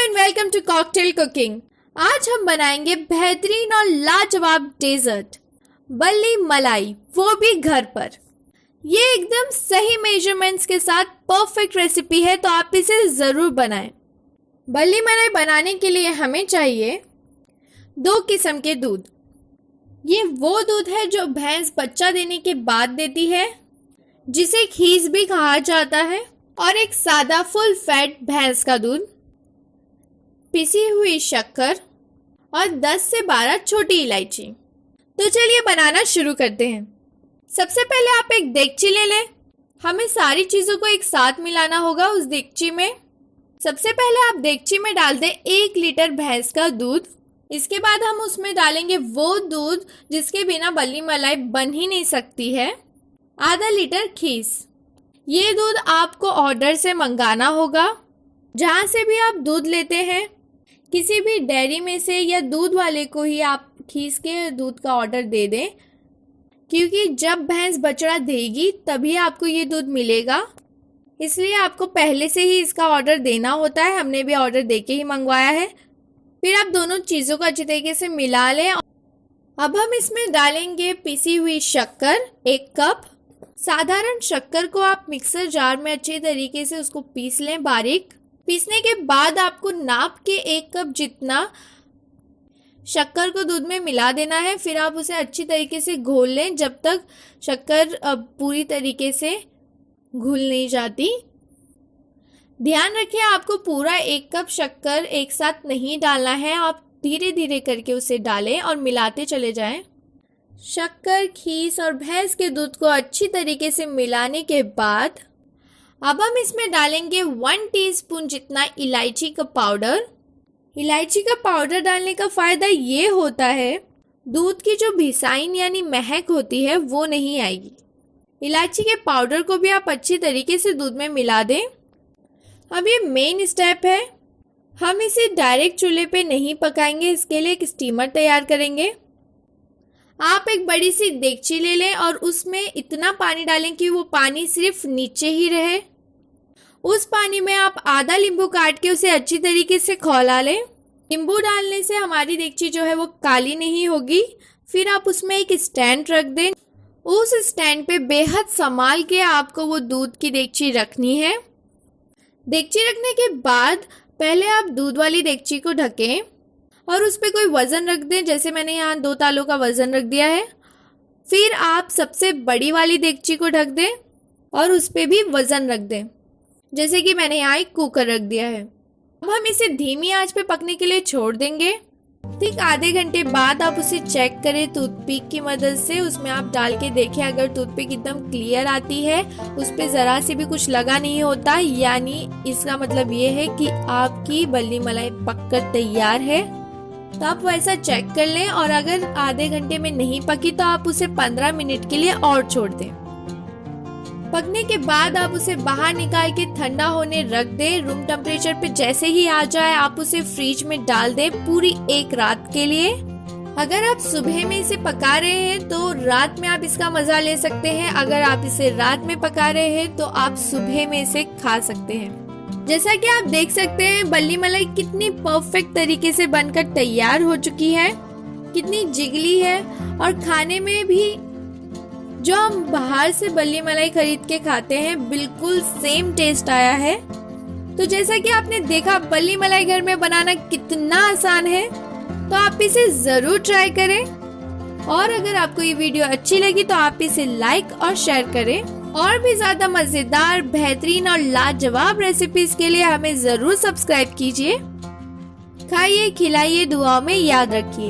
And welcome to cocktail cooking. आज हम बनाएंगे बेहतरीन और लाजवाब डेजर्ट बल्ली मलाई, वो भी घर पर। ये एकदम सही मेजरमेंट्स के साथ परफेक्ट रेसिपी है, तो आप इसे ज़रूर बनाएं। बल्ली मलाई बनाने के लिए हमें चाहिए 2 किस्म के दूध। ये वो दूध है जो भैंस बच्चा देने के बाद देती है, जिसे खीस भी कहा जाता है, और एक सादा फुल फैट भैंस का दूध, पिसी हुई शक्कर और 10 से 12 छोटी इलायची। तो चलिए बनाना शुरू करते हैं। सबसे पहले आप एक देगची ले लें। हमें सारी चीज़ों को एक साथ मिलाना होगा उस देगची में। सबसे पहले आप देगची में डाल दें 1 लीटर भैंस का दूध। इसके बाद हम उसमें डालेंगे वो दूध जिसके बिना बल्ली मलाई बन ही नहीं सकती है, आधा लीटर खीस। ये दूध आपको ऑर्डर से मंगाना होगा। जहाँ से भी आप दूध लेते हैं, किसी भी डेयरी में से या दूध वाले को ही आप खीस के दूध का ऑर्डर दे दें, क्योंकि जब भैंस बछड़ा देगी तभी आपको ये दूध मिलेगा। इसलिए आपको पहले से ही इसका ऑर्डर देना होता है। हमने भी ऑर्डर देके ही मंगवाया है। फिर आप दोनों चीज़ों को अच्छी तरीके से मिला लें। अब हम इसमें डालेंगे पिसी हुई शक्कर 1 कप। साधारण शक्कर को आप मिक्सर जार में अच्छे तरीके से उसको पीस लें बारीक। पीसने के बाद आपको नाप के 1 कप जितना शक्कर को दूध में मिला देना है। फिर आप उसे अच्छी तरीके से घोल लें जब तक शक्कर पूरी तरीके से घुल नहीं जाती। ध्यान रखें, आपको पूरा 1 कप शक्कर एक साथ नहीं डालना है। आप धीरे धीरे करके उसे डालें और मिलाते चले जाएं। शक्कर, खीस और भैंस के दूध को अच्छी तरीके से मिलाने के बाद अब हम इसमें डालेंगे 1 टीस्पून जितना इलायची का पाउडर। इलायची का पाउडर डालने का फ़ायदा ये होता है, दूध की जो भिसाइन यानी महक होती है वो नहीं आएगी। इलायची के पाउडर को भी आप अच्छी तरीके से दूध में मिला दें। अब ये मेन स्टेप है, हम इसे डायरेक्ट चूल्हे पे नहीं पकाएंगे। इसके लिए एक स्टीमर तैयार करेंगे। आप एक बड़ी सी देगची ले लें और उसमें इतना पानी डालें कि वो पानी सिर्फ नीचे ही रहे। उस पानी में आप आधा नींबू काट के उसे अच्छी तरीके से खौला लें। नींबू डालने से हमारी देगची जो है वो काली नहीं होगी। फिर आप उसमें एक स्टैंड रख दें। उस स्टैंड पे बेहद संभाल के आपको वो दूध की देगची रखनी है। देगची रखने के बाद पहले आप दूध वाली देगची को ढकें और उस पर कोई वज़न रख दें। जैसे मैंने यहाँ 2 तालों का वज़न रख दिया है। फिर आप सबसे बड़ी वाली देगची को ढक दें और उस पर भी वज़न रख दें, जैसे कि मैंने यहाँ एक कुकर रख दिया है। अब हम इसे धीमी आंच पे पकने के लिए छोड़ देंगे। ठीक आधे घंटे बाद आप उसे चेक करें टूथपिक की मदद से। उसमें आप डाल के देखें, अगर टूथपिक एकदम क्लियर आती है, उस पर ज़रा से भी कुछ लगा नहीं होता, यानी इसका मतलब ये है कि आपकी बल्ली मलाई पककर तैयार है। तो आप वैसा चेक कर लें, और अगर आधे घंटे में नहीं पकी तो आप उसे 15 मिनट के लिए और छोड़ दें। पकने के बाद आप उसे बाहर निकाल के ठंडा होने रख दें। रूम टेम्परेचर पे जैसे ही आ जाए आप उसे फ्रिज में डाल दें पूरी 1 रात के लिए। अगर आप सुबह में इसे पका रहे हैं तो रात में आप इसका मजा ले सकते हैं। अगर आप इसे रात में पका रहे हैं तो आप सुबह में इसे खा सकते हैं। जैसा कि आप देख सकते हैं, बल्ली मलाई कितनी परफेक्ट तरीके से बनकर तैयार हो चुकी है, कितनी जिगली है, और खाने में भी जो हम बाहर से बल्ली मलाई खरीद के खाते हैं बिल्कुल सेम टेस्ट आया है। तो जैसा कि आपने देखा, बल्ली मलाई घर में बनाना कितना आसान है, तो आप इसे जरूर ट्राई करें। और अगर आपको ये वीडियो अच्छी लगी तो आप इसे लाइक और शेयर करें। और भी ज्यादा मजेदार, बेहतरीन और लाजवाब रेसिपीज के लिए हमें जरूर सब्सक्राइब कीजिए। खाइए, खिलाइए, दुआओं में याद रखिए।